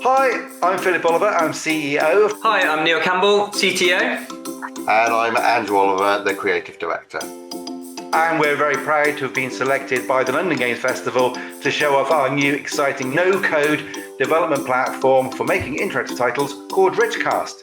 Hi, I'm Philip Oliver, I'm CEO. Hi, I'm Neil Campbell, CTO. And I'm Andrew Oliver, the Creative Director. And we're very proud to have been selected by the London Games Festival to show off our new exciting no-code development platform for making interactive titles called RichCast.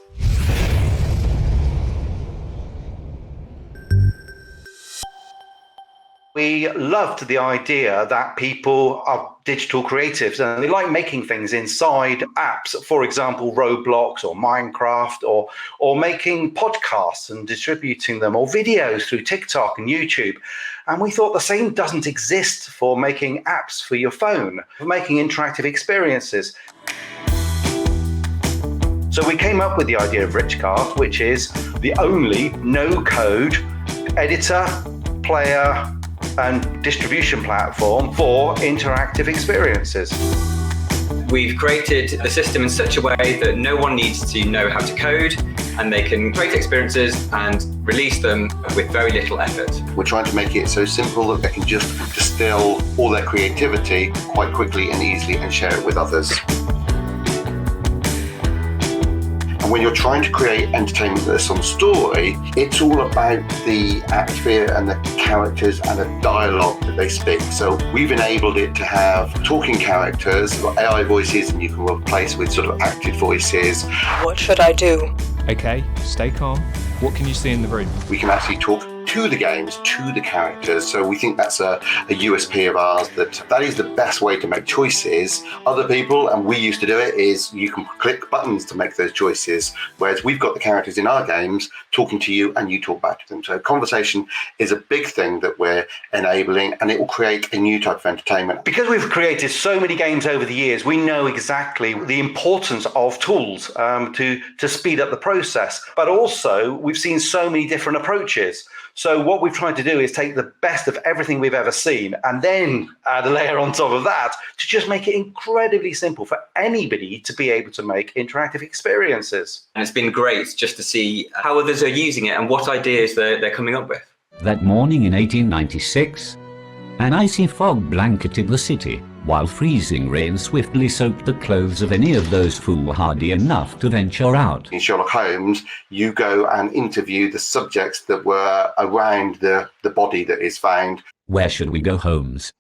We loved the idea that people are digital creatives and they like making things inside apps, for example, Roblox or Minecraft, or making podcasts and distributing them, or videos through TikTok and YouTube. And we thought the same doesn't exist for making apps for your phone, for making interactive experiences. So we came up with the idea of RichCast, which is the only no-code editor, player, and distribution platform for interactive experiences. We've created the system in such a way that no one needs to know how to code, and they can create experiences and release them with very little effort. We're trying to make it so simple that they can just distill all their creativity quite quickly and easily and share it with others. When you're trying to create entertainment that's on story, it's all about the atmosphere and the characters and the dialogue that they speak. So we've enabled it to have talking characters, AI voices, and you can replace with sort of acted voices. What should I do? Okay, stay calm. What can you see in the room? We can actually talk to the games, to the characters. So we think that's a USP of ours, that is the best way to make choices. Other people, and we used to do it, is you can click buttons to make those choices, whereas we've got the characters in our games talking to you and you talk back to them. So conversation is a big thing that we're enabling, and it will create a new type of entertainment. Because we've created so many games over the years, we know exactly the importance of tools to speed up the process. But also, we've seen so many different approaches. So what we've tried to do is take the best of everything we've ever seen and then add a layer on top of that to just make it incredibly simple for anybody to be able to make interactive experiences. And it's been great just to see how others are using it and what ideas they're coming up with. That morning in 1896, an icy fog blanketed the city, while freezing rain swiftly soaked the clothes of any of those foolhardy enough to venture out. In Sherlock Holmes, you go and interview the subjects that were around the body that is found. Where should we go, Holmes?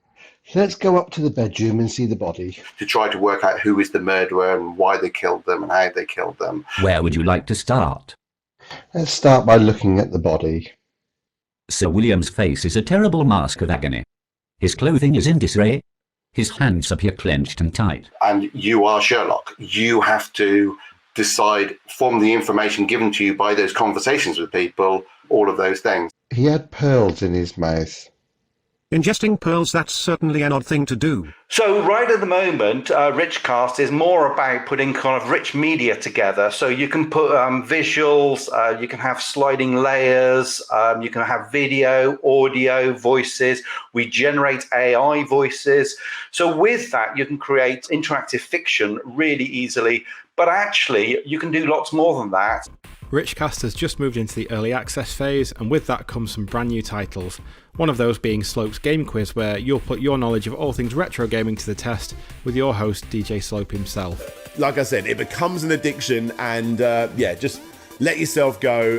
Let's go up to the bedroom and see the body. To try to work out who is the murderer and why they killed them and how they killed them. Where would you like to start? Let's start by looking at the body. Sir William's face is a terrible mask of agony. His clothing is in disarray. His hands appear clenched and tight. And you are Sherlock. You have to decide from the information given to you by those conversations with people, all of those things. He had pearls in his mouth. Ingesting pearls, that's certainly an odd thing to do. So right at the moment, RichCast is more about putting kind of rich media together. So you can put visuals, you can have sliding layers, you can have video, audio, voices. We generate AI voices. So with that, you can create interactive fiction really easily. But actually, you can do lots more than that. RichCast has just moved into the early access phase, and with that comes some brand new titles. One of those being Slope's Game Quiz, where you'll put your knowledge of all things retro gaming to the test with your host, DJ Slope himself. Like I said, it becomes an addiction, and just let yourself go,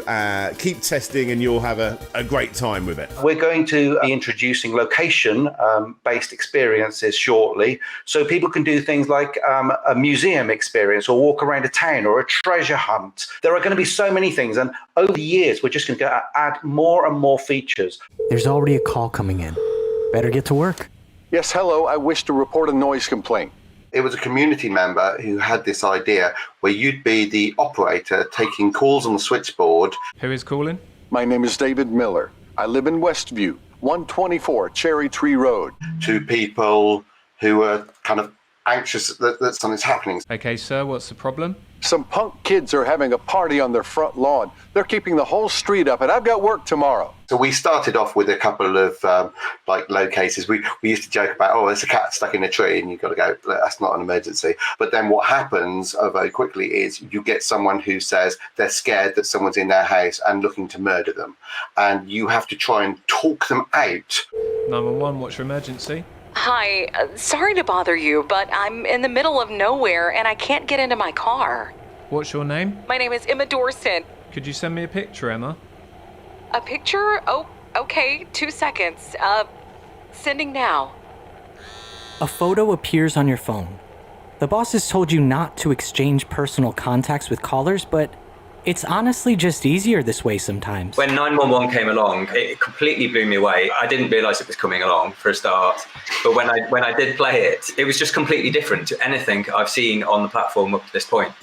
keep testing, and you'll have a great time with it. We're going to be introducing location-based experiences shortly, so people can do things like a museum experience or walk around a town or a treasure hunt. There are going to be so many things, and over the years, we're just going to add more and more features. There's already a call coming in. Better get to work. Yes, hello. I wish to report a noise complaint. It was a community member who had this idea where you'd be the operator taking calls on the switchboard. Who is calling? My name is David Miller. I live in Westview, 124 Cherry Tree Road. To people who are kind of anxious that something's happening. Okay, sir, what's the problem? Some punk kids are having a party on their front lawn. They're keeping the whole street up, and I've got work tomorrow. So we started off with a couple of low cases. We used to joke about, there's a cat stuck in a tree, and you've got to go, that's not an emergency. But then what happens very quickly is you get someone who says they're scared that someone's in their house and looking to murder them. And you have to try and talk them out. 911, what's your emergency? Hi, sorry to bother you, but I'm in the middle of nowhere and I can't get into my car. What's your name? My name is Emma Dorson. Could you send me a picture, Emma? A picture? Oh, okay, 2 seconds. Sending now. A photo appears on your phone. The boss has told you not to exchange personal contacts with callers, but it's honestly just easier this way sometimes. When 911 came along, it completely blew me away. I didn't realise it was coming along for a start, but when I did play it, it was just completely different to anything I've seen on the platform up to this point.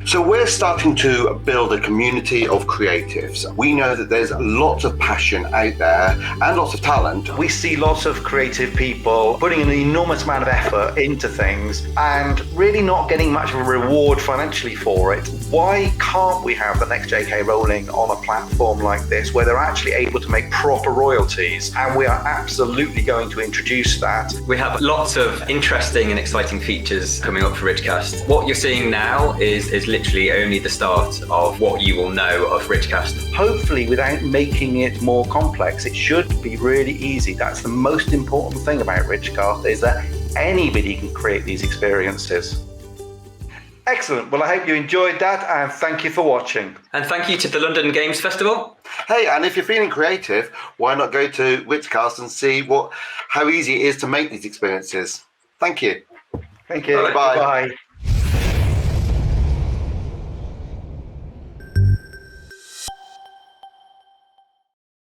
So we're starting to build a community of creatives. We know that there's lots of passion out there and lots of talent. We see lots of creative people putting an enormous amount of effort into things and really not getting much of a reward financially for it. Why can't we have the next JK rolling on a platform like this where they're actually able to make proper royalties? And we are absolutely going to introduce that. We have lots of interesting and exciting features coming up for RichCast. What you're seeing now is literally only the start of what you will know of RichCast. Hopefully, without making it more complex, it should be really easy. That's the most important thing about RichCast, is that anybody can create these experiences. Excellent. Well, I hope you enjoyed that, and thank you for watching. And thank you to the London Games Festival. Hey, and if you're feeling creative, why not go to RichCast and see how easy it is to make these experiences? Thank you. Thank you. Bye. Bye.